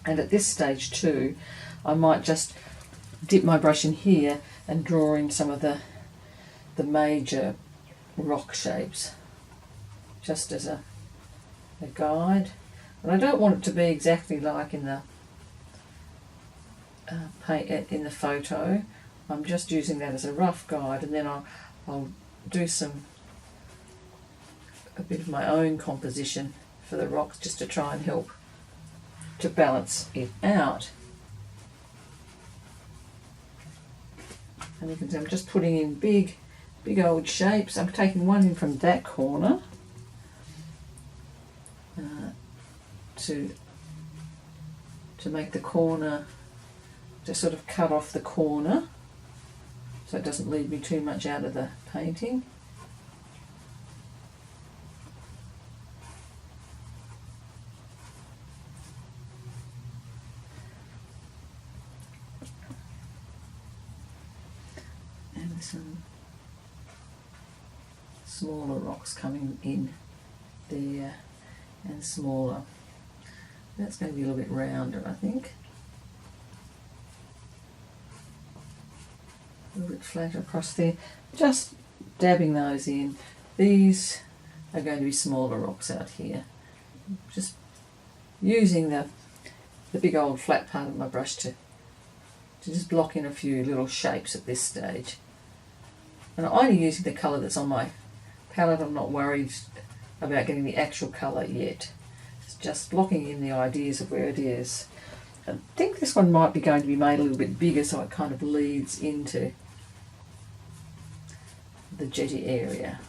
And at this stage too, I might just dip my brush in here and draw in some of the major rock shapes, just as a guide. But I don't want it to be exactly like in the in the photo. I'm just using that as a rough guide, and then I'll do a bit of my own composition for the rocks, just to try and help to balance it out. And you can see I'm just putting in big old shapes. I'm taking one in from that corner to make the corner, to sort of cut off the corner so it doesn't leave me too much out of the painting. And some smaller rocks coming in there, and smaller. That's going to be a little bit rounder, I think. A little bit flatter across there. Just dabbing those in. These are going to be smaller rocks out here. Just using the big old flat part of my brush to just block in a few little shapes at this stage. And I'm only using the colour that's on my palette. I'm not worried about getting the actual colour yet. It's just blocking in the ideas of where it is. I think this one might be going to be made a little bit bigger, so it kind of leads into the jetty area.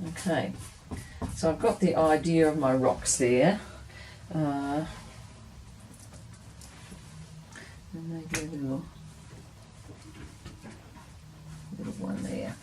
Okay, so I've got the idea of my rocks there. And maybe a little one there.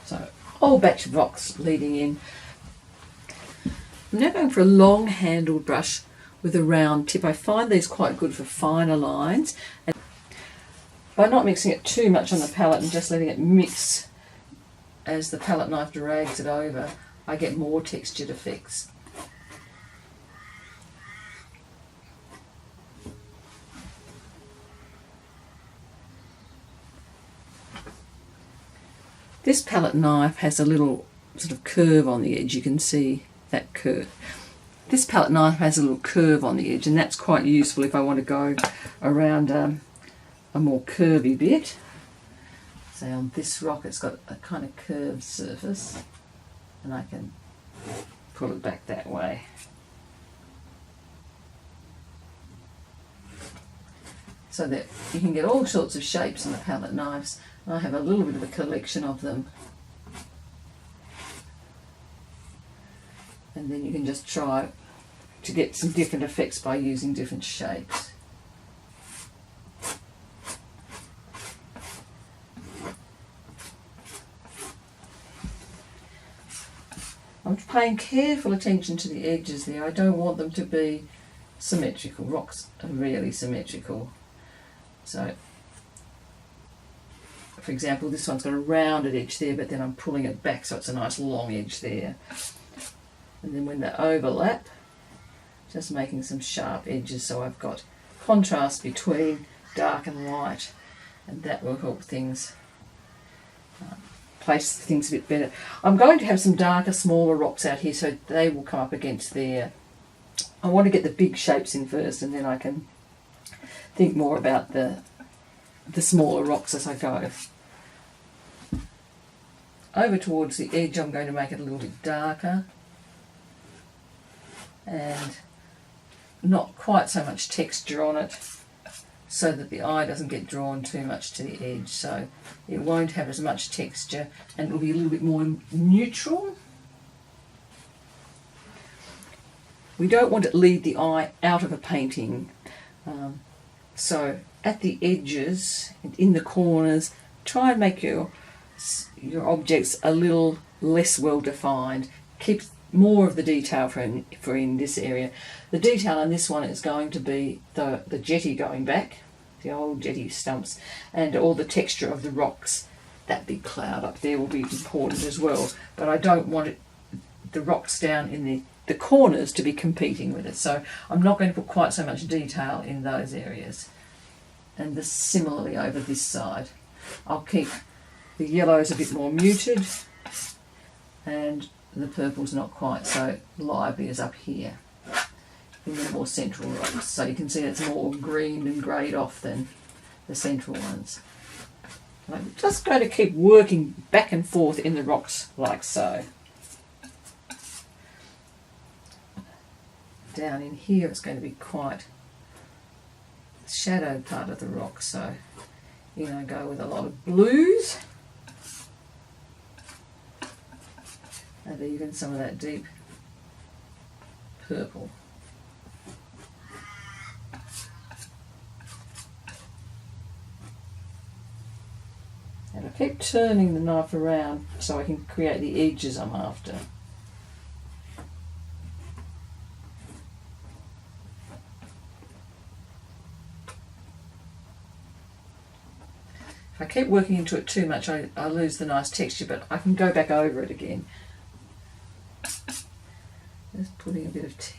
So, whole batch of rocks leading in. I'm now going for a long handled brush with a round tip. I find these quite good for finer lines. And by not mixing it too much on the palette and just letting it mix as the palette knife drags it over, I get more textured effects. This palette knife has a little sort of curve on the edge. You can see that curve. This palette knife has a little curve on the edge, and that's quite useful if I want to go around a more curvy bit. Say on this rock it's got a kind of curved surface, and I can pull it back that way. So that you can get all sorts of shapes in the palette knives. I have a little bit of a collection of them. And then you can just try to get some different effects by using different shapes. I'm paying careful attention to the edges there. I don't want them to be symmetrical. Rocks are really symmetrical. So, for example, this one's got a rounded edge there, but then I'm pulling it back so it's a nice long edge there. And then when they overlap, just making some sharp edges so I've got contrast between dark and light, and that will help things place things a bit better. I'm going to have some darker, smaller rocks out here, so they will come up against there. I want to get the big shapes in first, and then I can think more about the smaller rocks as I go. Over towards the edge, I'm going to make it a little bit darker, and not quite so much texture on it, so that the eye doesn't get drawn too much to the edge. So it won't have as much texture, and it'll be a little bit more neutral. We don't want to lead the eye out of a painting. So at the edges and in the corners, try and make your your objects a little less well defined. Keep more of the detail for in this area. The detail on this one is going to be the jetty going back, the old jetty stumps, and all the texture of the rocks. That big cloud up there will be important as well, but I don't want the rocks down in the corners to be competing with it, so I'm not going to put quite so much detail in those areas. And similarly over this side, I'll keep the yellows a bit more muted and the purple's not quite so lively as up here in the more central rocks. So you can see it's more greened and greyed off than the central ones. And I'm just going to keep working back and forth in the rocks like so. Down in here it's going to be quite the shadowed part of the rock, so I go with a lot of blues and even some of that deep purple. And I keep turning the knife around so I can create the edges I'm after. If I keep working into it too much, I lose the nice texture, but I can go back over it again. Just putting a bit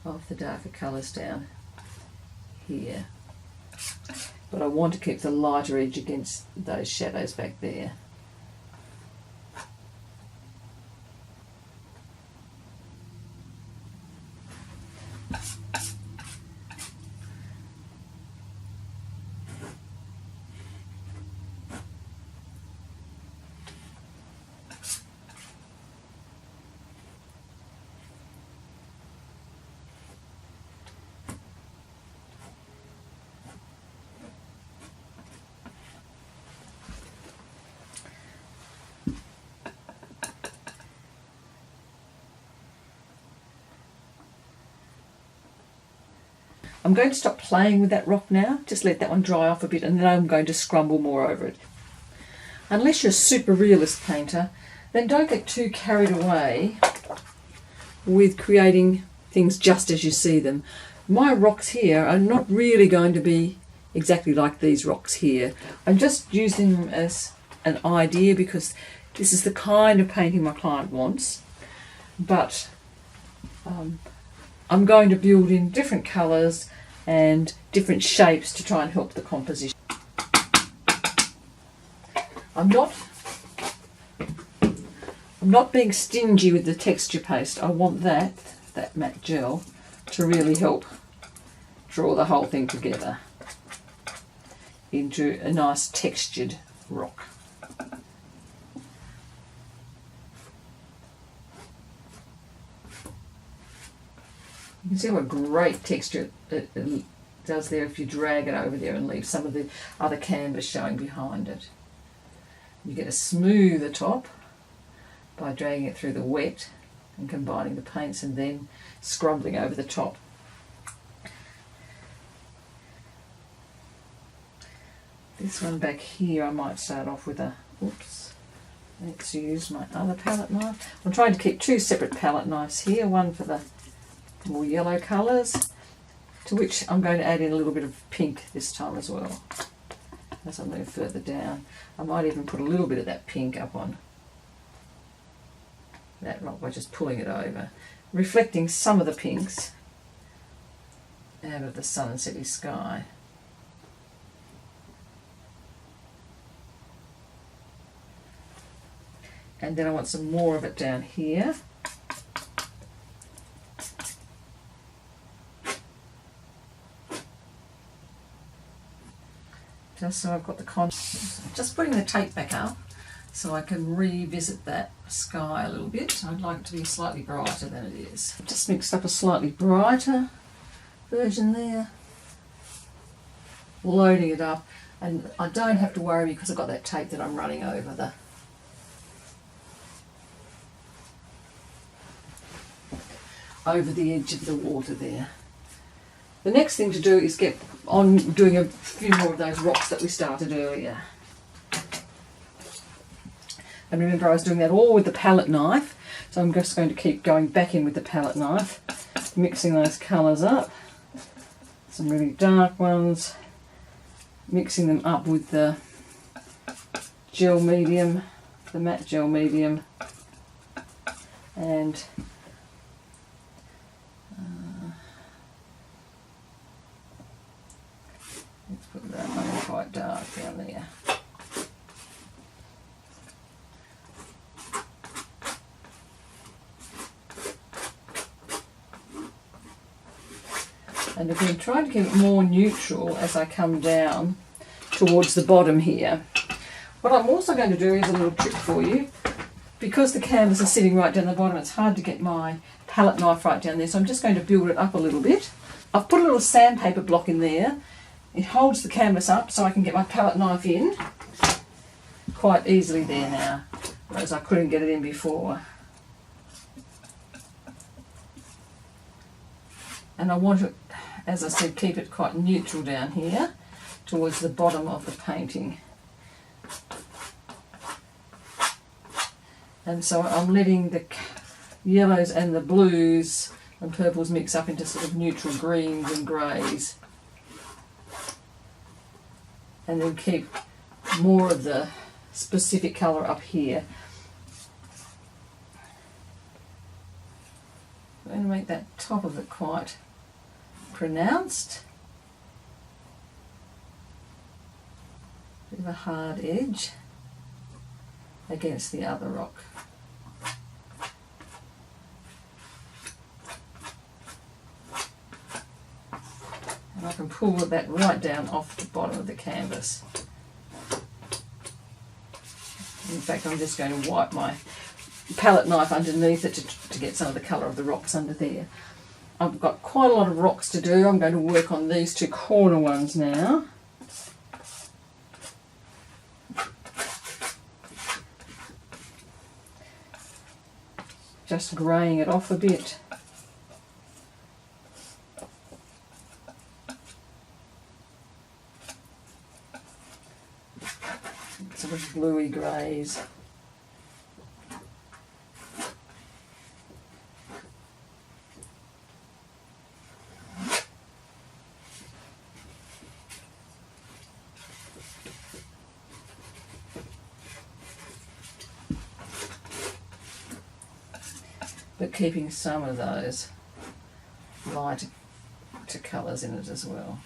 of the darker colours down here. But I want to keep the lighter edge against those shadows back there. I'm going to stop playing with that rock now, just let that one dry off a bit, and then I'm going to scrumble more over it. Unless you're a super realist painter, then don't get too carried away with creating things just as you see them. My rocks here are not really going to be exactly like these rocks here. I'm just using them as an idea because this is the kind of painting my client wants, but I'm going to build in different colours and different shapes to try and help the composition. I'm not being stingy with the texture paste. I want that matte gel to really help draw the whole thing together into a nice textured rock. You can see what great texture it does there if you drag it over there and leave some of the other canvas showing behind it. You get a smoother top by dragging it through the wet and combining the paints and then scrubbing over the top. This one back here I might start off with let's use my other palette knife. I'm trying to keep two separate palette knives here, one for the more yellow colours, to which I'm going to add in a little bit of pink this time as well. As I move further down, I might even put a little bit of that pink up on that rock by just pulling it over, reflecting some of the pinks out of the sunsetty sky. And then I want some more of it down here. Just so I've got the just putting the tape back up so I can revisit that sky a little bit. I'd like it to be slightly brighter than it is. I've just mixed up a slightly brighter version there, loading it up, and I don't have to worry because I've got that tape that I'm running over the edge of the water there. The next thing to do is get on doing a few more of those rocks that we started earlier. And remember, I was doing that all with the palette knife, so I'm just going to keep going back in with the palette knife, mixing those colours up. Some really dark ones, mixing them up with the gel medium, the matte gel medium, and let's put that one quite dark down there. And again, try to keep it more neutral as I come down towards the bottom here. What I'm also going to do is a little trick for you. Because the canvas is sitting right down the bottom, it's hard to get my palette knife right down there, so I'm just going to build it up a little bit. I've put a little sandpaper block in there. It holds the canvas up so I can get my palette knife in quite easily there now, whereas I couldn't get it in before. And I want to, as I said, keep it quite neutral down here towards the bottom of the painting. And so I'm letting the yellows and the blues and purples mix up into sort of neutral greens and greys. And then keep more of the specific colour up here. I'm going to make that top of it quite pronounced. Bit of a hard edge against the other rock. And I can pull that right down off the bottom of the canvas. In fact, I'm just going to wipe my palette knife underneath it to get some of the colour of the rocks under there. I've got quite a lot of rocks to do. I'm going to work on these two corner ones now. Just greying it off a bit. Sort of bluey greys. But keeping some of those lighter colours in it as well.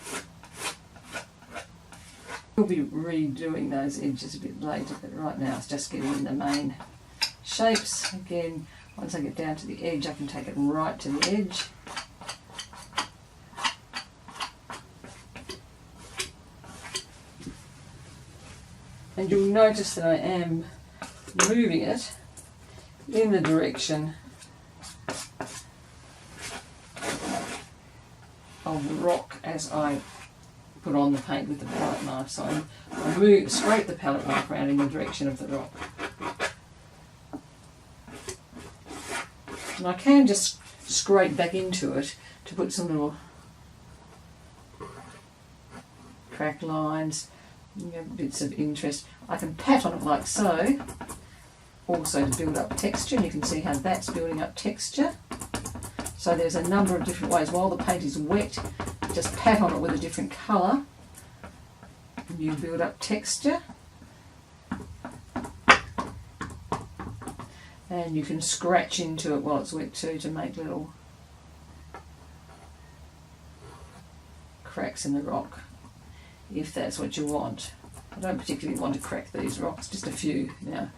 We'll be redoing those edges a bit later, but right now it's just getting in the main shapes. Again, once I get down to the edge, I can take it right to the edge. And you'll notice that I am moving it in the direction of the rock as I put on the paint with the palette knife. So I scrape the palette knife around in the direction of the rock. And I can just scrape back into it to put some little crack lines, bits of interest. I can pat on it like so, also to build up texture, and you can see how that's building up texture. So there's a number of different ways. While the paint is wet, just pat on it with a different colour and you build up texture. And you can scratch into it while it's wet too to make little cracks in the rock, if that's what you want. I don't particularly want to crack these rocks, just a few now,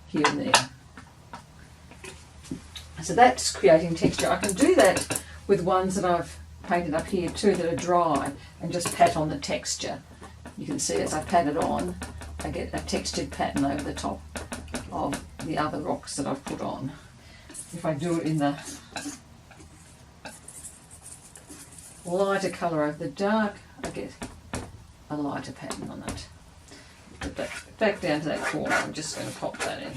here and there. So that's creating texture. I can do that with ones that I've painted up here too that are dry and just pat on the texture. You can see as I pat it on, I get a textured pattern over the top of the other rocks that I've put on. If I do it in the lighter colour over the dark, I get a lighter pattern on it. Put that back down to that corner. I'm just going to pop that in.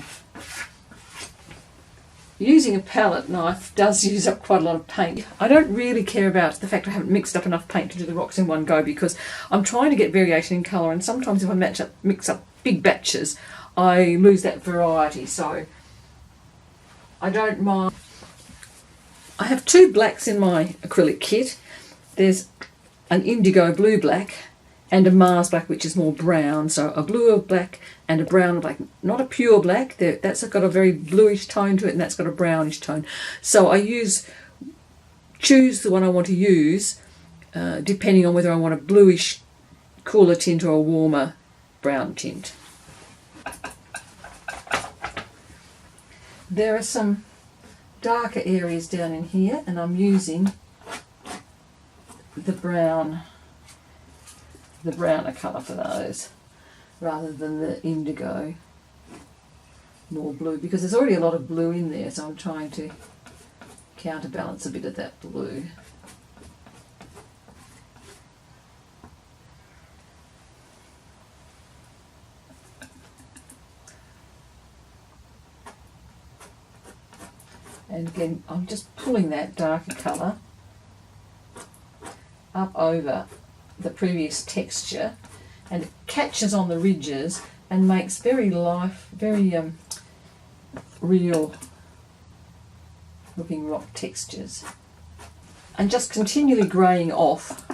Using a palette knife does use up quite a lot of paint. I don't really care about the fact I haven't mixed up enough paint to do the rocks in one go, because I'm trying to get variation in colour, and sometimes if I mix up big batches, I lose that variety, so I don't mind. I have two blacks in my acrylic kit. There's an indigo blue black and a Mars black, which is more brown. So a blue or black and a brown black, not a pure black. That's got a very bluish tone to it, and that's got a brownish tone. So I choose the one I want to use, depending on whether I want a bluish cooler tint or a warmer brown tint. There are some darker areas down in here, and I'm using the browner colour for those rather than the indigo, more blue, because there's already a lot of blue in there, so I'm trying to counterbalance a bit of that blue. And again, I'm just pulling that darker colour up over the previous texture, and it catches on the ridges and makes very real looking rock textures. And just continually greying off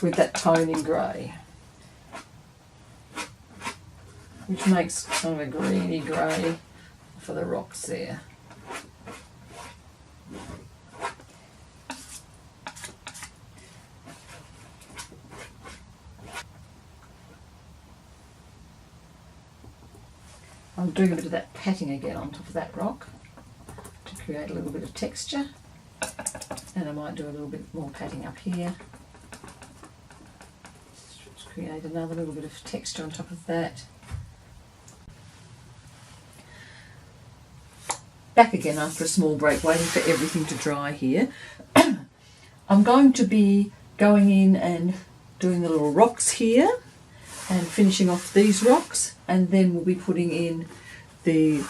with that tone in grey, which makes kind of a greeny grey for the rocks there. I'm doing a bit of that patting again on top of that rock to create a little bit of texture, and I might do a little bit more patting up here to create another little bit of texture on top of that. Back again after a small break, waiting for everything to dry here. I'm going to be going in and doing the little rocks here and finishing off these rocks, and then we'll be putting in the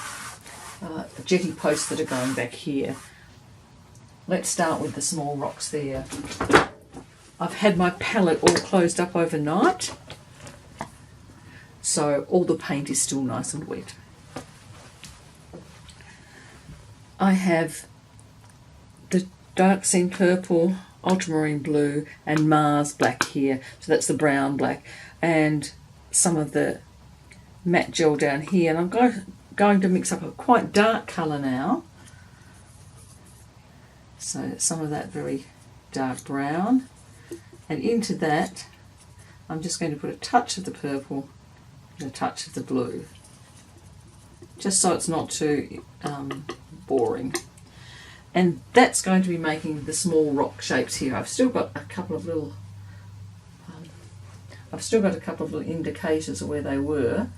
jetty posts that are going back here. Let's start with the small rocks there. I've had my palette all closed up overnight, so all the paint is still nice and wet. I have the dark sea purple, ultramarine blue and Mars black here, so that's the brown black, and some of the matte gel down here, and I'm going to mix up a quite dark colour now, so some of that very dark brown, and into that I'm just going to put a touch of the purple and a touch of the blue, just so it's not too boring. And that's going to be making the small rock shapes here. I've still got a couple of little indicators of where they were,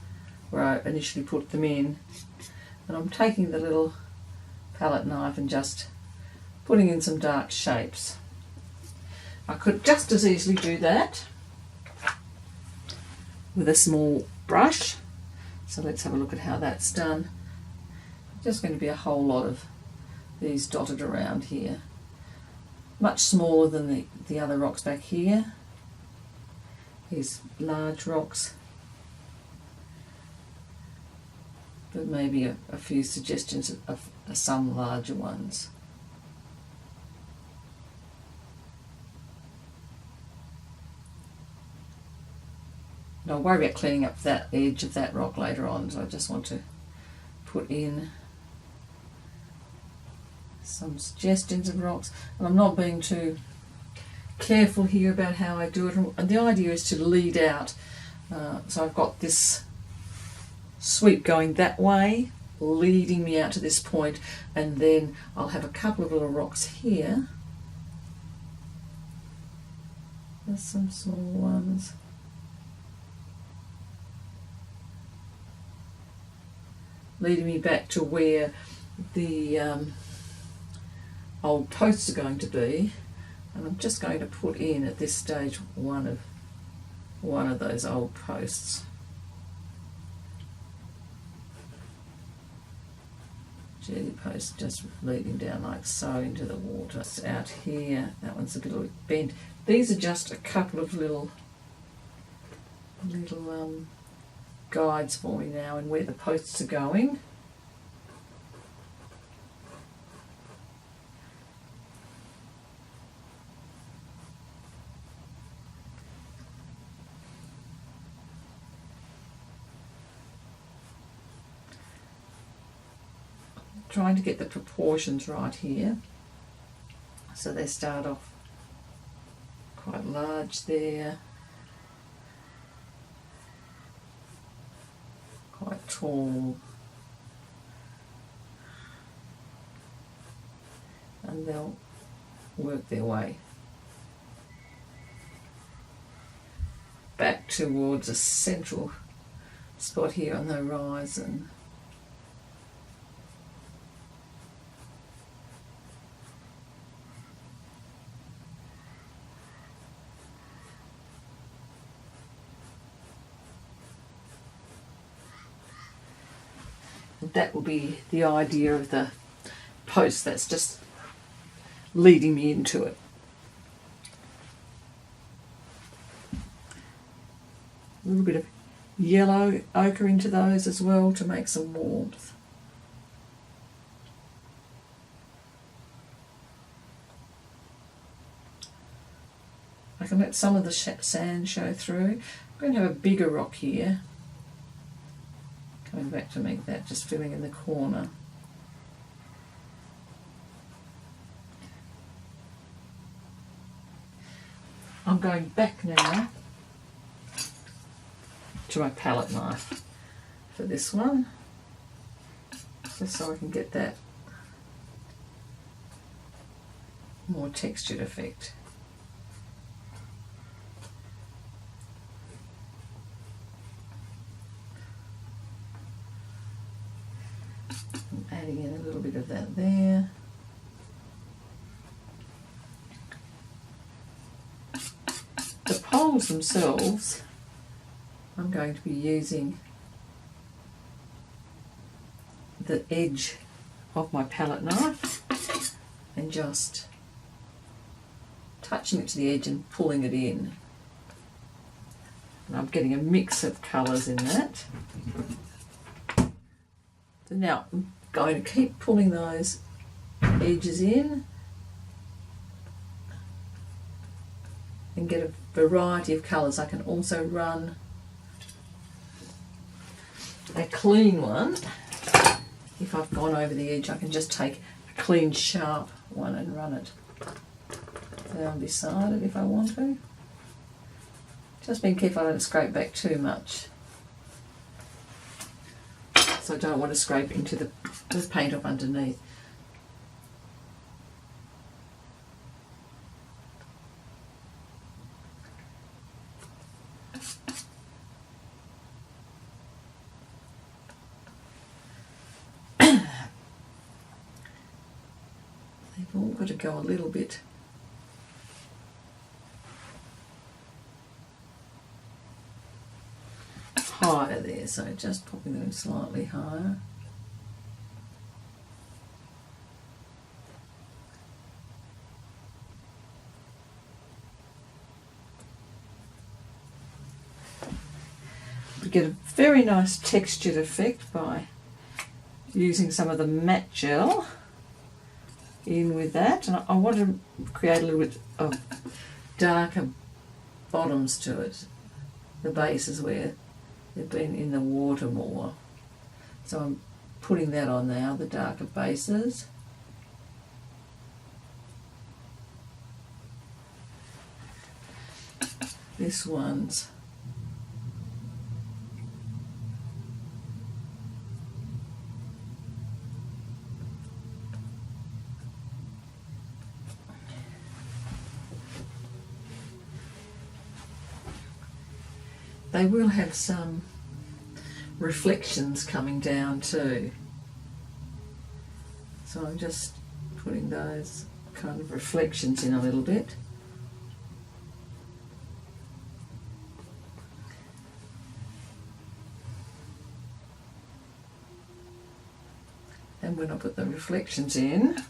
where I initially put them in, and I'm taking the little palette knife and just putting in some dark shapes. I could just as easily do that with a small brush, so let's have a look at how that's done. Just going to be a whole lot of these dotted around here, much smaller than the other rocks back here. These large rocks, but maybe a few suggestions of some larger ones. And I'll worry about cleaning up that edge of that rock later on, so I just want to put in some suggestions of rocks, and I'm not being too careful here about how I do it, and the idea is to lead out, so I've got this sweep going that way, leading me out to this point, and then I'll have a couple of little rocks here. There's some small ones. Leading me back to where the old posts are going to be, and I'm just going to put in at this stage one of those old posts. Jetty post just leading down like so into the water. It's out here, that one's a little bent. These are just a couple of little guides for me now and where the posts are going. Trying to get the proportions right here. So they start off quite large there, quite tall, and they'll work their way back towards a central spot here on the horizon. That will be the idea of the post that's just leading me into it. A little bit of yellow ochre into those as well to make some warmth. I can let some of the sand show through. I'm going to have a bigger rock here. Coming back to make that, just filling in the corner. I'm going back now to my palette knife for this one, just so I can get that more textured effect. Adding in a little bit of that there. The poles themselves, I'm going to be using the edge of my palette knife and just touching it to the edge and pulling it in. And I'm getting a mix of colours in that. So now I'm going to keep pulling those edges in and get a variety of colours. I can also run a clean one. If I've gone over the edge, I can just take a clean sharp one and run it down beside it if I want to. Just being careful I don't scrape back too much. So I don't want to scrape into the paint up underneath. They've all got to go a little bit higher there, so just popping them slightly higher. We get a very nice textured effect by using some of the matte gel in with that, and I want to create a little bit of darker bottoms to it. The base is where they've been in the water more. So I'm putting that on now, the darker bases. This one's they will have some reflections coming down too. So I'm just putting those kind of reflections in a little bit. And when I put the reflections in,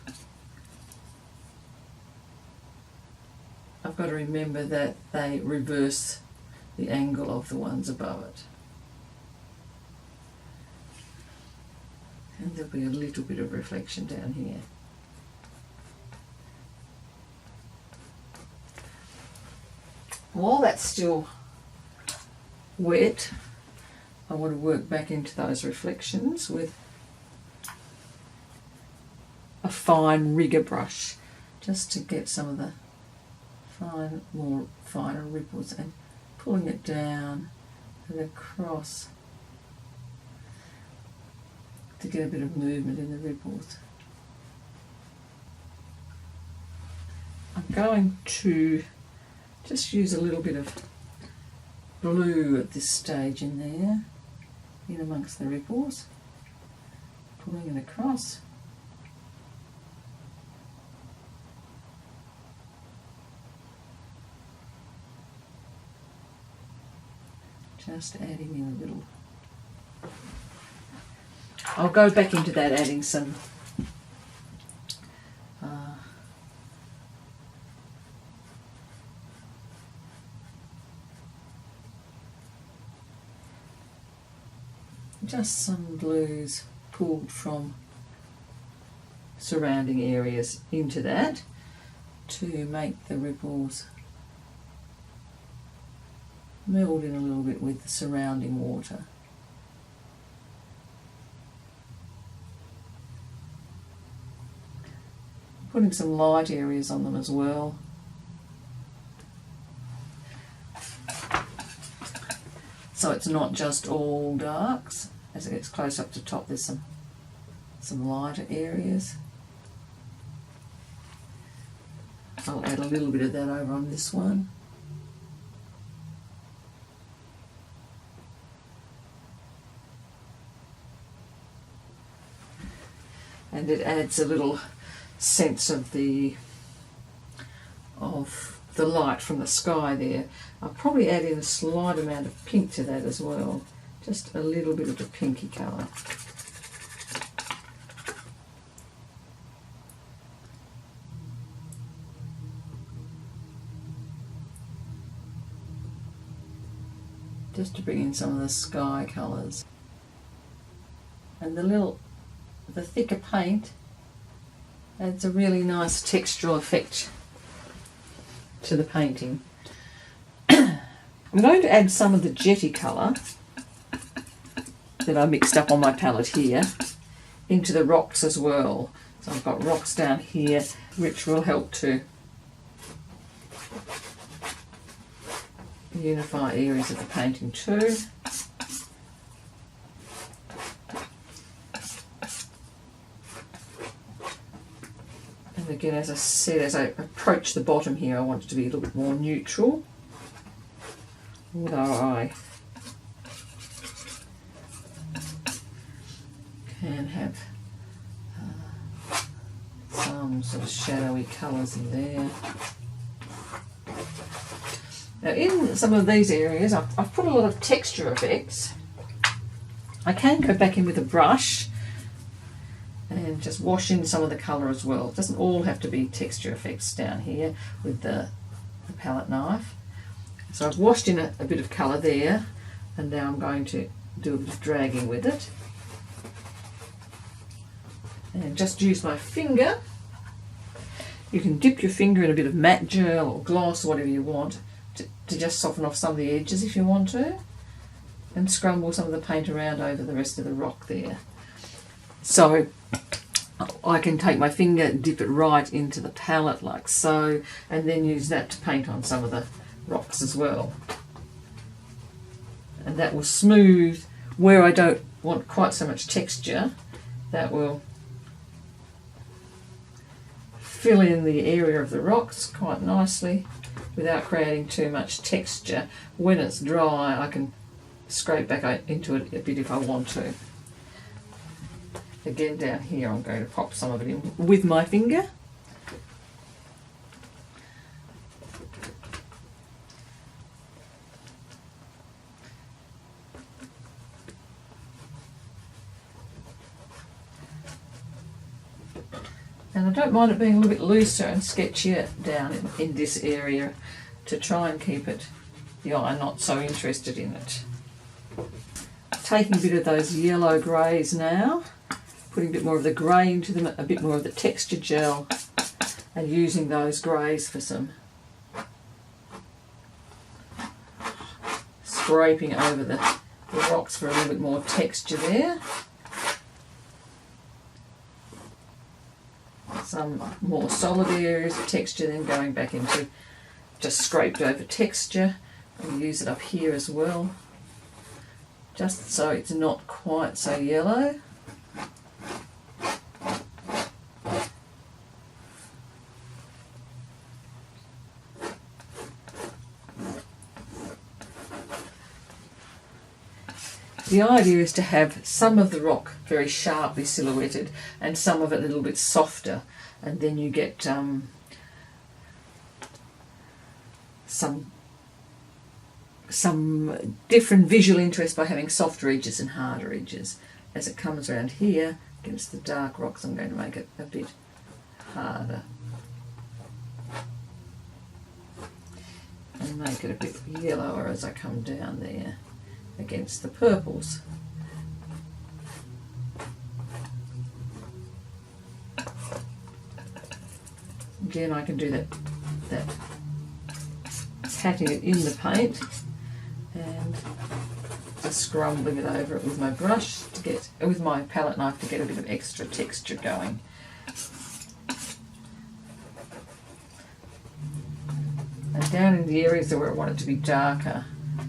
I've got to remember that they reverse the angle of the ones above it. And there'll be a little bit of reflection down here. While that's still wet, I want to work back into those reflections with a fine rigger brush, just to get some of the finer ripples, and pulling it down and across to get a bit of movement in the ripples. I'm going to just use a little bit of blue at this stage in there, in amongst the ripples, pulling it across. Just adding in a little. I'll go back into that, adding some just some blues pulled from surrounding areas into that to make the ripples meld in a little bit with the surrounding water. Putting some light areas on them as well. So it's not just all darks. As it gets close up to top, there's some lighter areas. I'll add a little bit of that over on this one. And it adds a little sense of the light from the sky there. I'll probably add in a slight amount of pink to that as well, just a little bit of the pinky colour. Just to bring in some of the sky colours. And the thicker paint adds a really nice textural effect to the painting. I'm going to add some of the jetty colour that I mixed up on my palette here into the rocks as well. So I've got rocks down here which will help to unify areas of the painting too. And again, as I said, as I approach the bottom here, I want it to be a little bit more neutral. Although I can have some sort of shadowy colours in there. Now in some of these areas I've put a lot of texture effects. I can go back in with a brush and just wash in some of the colour as well. It doesn't all have to be texture effects down here with the palette knife. So I've washed in a bit of colour there, and now I'm going to do a bit of dragging with it. And just use my finger. You can dip your finger in a bit of matte gel or gloss or whatever you want to just soften off some of the edges if you want to, and scrumble some of the paint around over the rest of the rock there. So I can take my finger, dip it right into the palette like so, and then use that to paint on some of the rocks as well. And that will smooth where I don't want quite so much texture. That will fill in the area of the rocks quite nicely without creating too much texture. When it's dry, I can scrape back into it a bit if I want to. Again, down here I'm going to pop some of it in with my finger. And I don't mind it being a little bit looser and sketchier down in this area to try and keep it, the eye not so interested in it. Taking a bit of those yellow greys now, putting a bit more of the grey into them, a bit more of the texture gel, and using those greys for some scraping over the rocks for a little bit more texture there. Some more solid areas of texture, then going back into just scraped over texture. I'll use it up here as well, just so it's not quite so yellow. The idea is to have some of the rock very sharply silhouetted and some of it a little bit softer, and then you get some different visual interest by having softer edges and harder edges. As it comes around here against the dark rocks, I'm going to make it a bit harder and make it a bit yellower as I come down there against the purples. Again, I can do that patting it in the paint and just scrumbling it over it with my brush to get, with my palette knife, to get a bit of extra texture going. And down in the areas where I want it to be darker,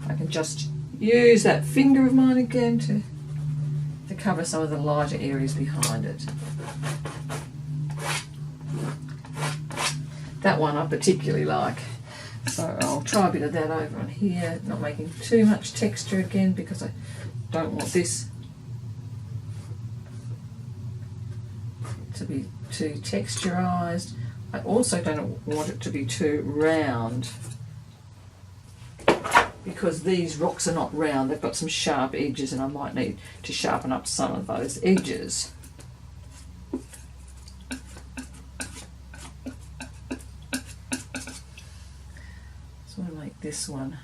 I can just use that finger of mine again to cover some of the lighter areas behind it. That one I particularly like, so I'll try a bit of that over on here, not making too much texture again because I don't want this to be too texturized. I also don't want it to be too round, because these rocks are not round, they've got some sharp edges and I might need to sharpen up some of those edges. So I make this one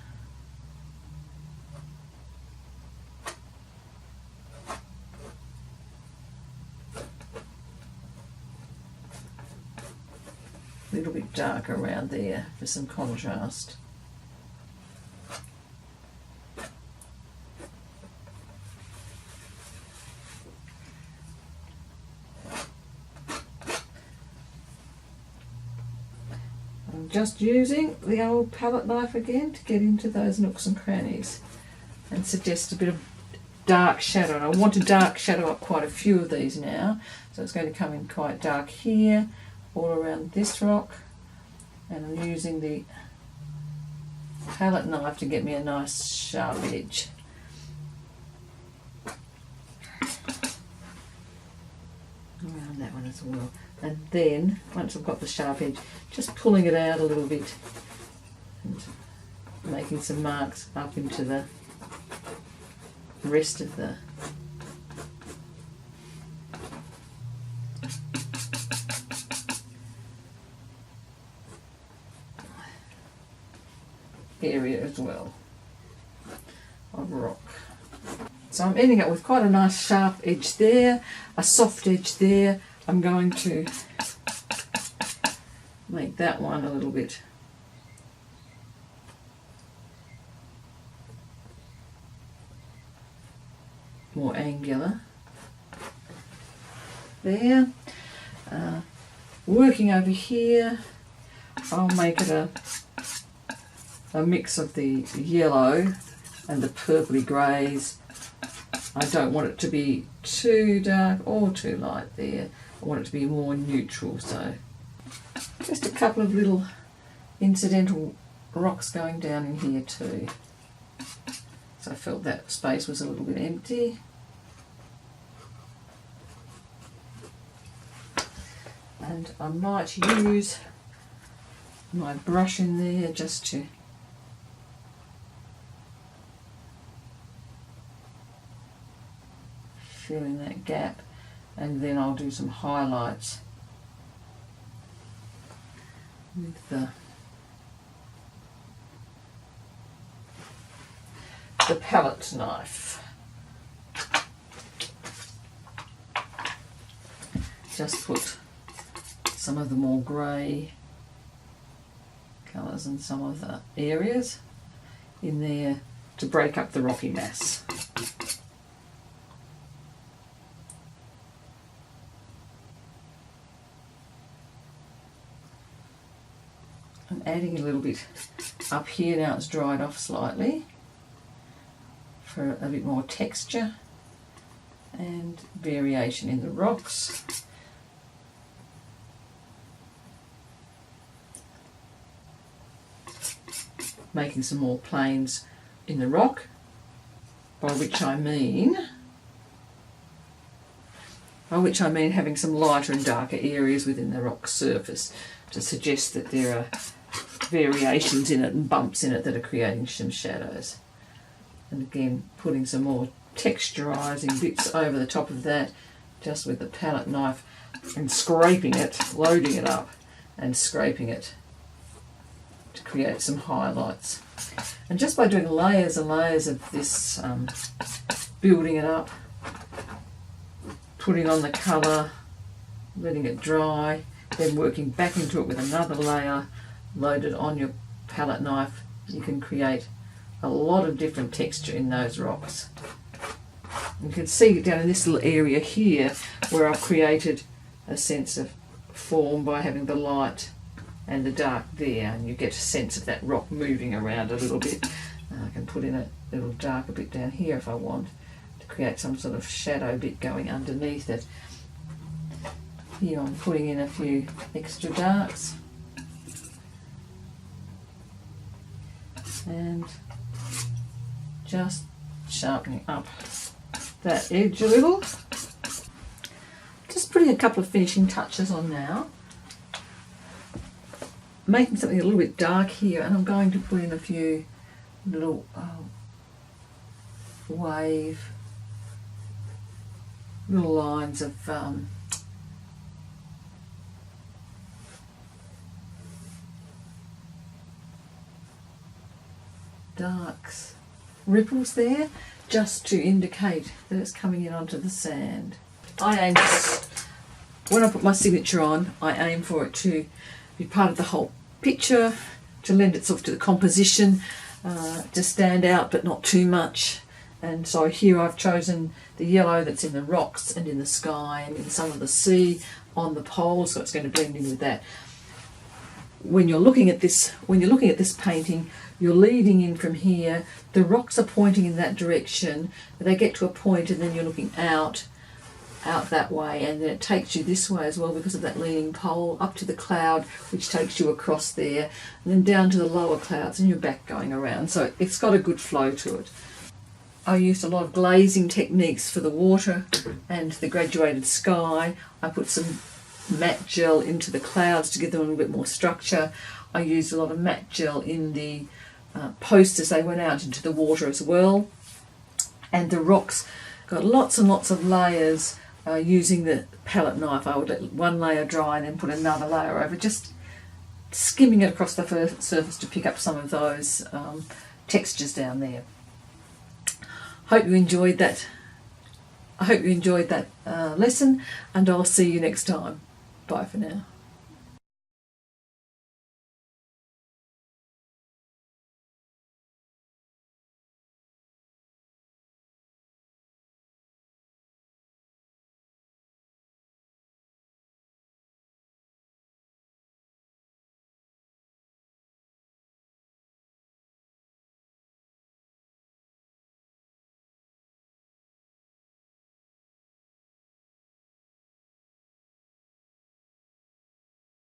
a little bit darker around there for some contrast. Just using the old palette knife again to get into those nooks and crannies and suggest a bit of dark shadow. And I want to dark shadow up quite a few of these now, so it's going to come in quite dark here, all around this rock, and I'm using the palette knife to get me a nice sharp edge. Around that one as well. And then, once I've got the sharp edge, just pulling it out a little bit and making some marks up into the rest of the area as well of rock. So I'm ending up with quite a nice sharp edge there, a soft edge there. I'm going to make that one a little bit more angular there. Working over here, I'll make it a mix of the yellow and the purpley greys. I don't want it to be too dark or too light there. I want it to be more neutral, so just a couple of little incidental rocks going down in here too. So I felt that space was a little bit empty. And I might use my brush in there just to fill in that gap, and then I'll do some highlights with the palette knife. just put some of the more grey colours in some of the areas in there to break up the rocky mass. I'm adding a little bit up here now it's dried off slightly for a bit more texture and variation in the rocks. Making some more planes in the rock, by which I mean having some lighter and darker areas within the rock surface to suggest that there are variations in it and bumps in it that are creating some shadows. And again, putting some more texturizing bits over the top of that just with the palette knife and scraping it, loading it up and scraping it to create some highlights. And just by doing layers and layers of this, building it up, putting on the colour, letting it dry, then working back into it with another layer loaded on your palette knife, you can create a lot of different texture in those rocks. You can see down in this little area here where I've created a sense of form by having the light and the dark there, and you get a sense of that rock moving around a little bit. I can put in a little darker bit down here if I want to create some sort of shadow bit going underneath it. Here I'm putting in a few extra darks and just sharpening up that edge a little. Just putting a couple of finishing touches on now. Making something a little bit dark here, and I'm going to put in a few little wave, little lines of darks, ripples there, just to indicate that it's coming in onto the sand. When I put my signature on, I aim for it to be part of the whole picture, to lend itself to the composition, to stand out but not too much. And so here I've chosen the yellow that's in the rocks and in the sky and in some of the sea on the poles, so it's going to blend in with that. When you're looking at this painting, you're leading in from here, the rocks are pointing in that direction, they get to a point and then you're looking out that way, and then it takes you this way as well because of that leaning pole up to the cloud, which takes you across there, and then down to the lower clouds, and you're back going around. So it's got a good flow to it. I used a lot of glazing techniques for the water and the graduated sky. I put some matte gel into the clouds to give them a little bit more structure. I used a lot of matte gel in the posts as they went out into the water as well. And the rocks got lots and lots of layers. Using the palette knife, I would let one layer dry and then put another layer over, just skimming it across the surface to pick up some of those textures down there. Hope you enjoyed that. I hope you enjoyed that lesson, and I'll see you next time. Bye for now.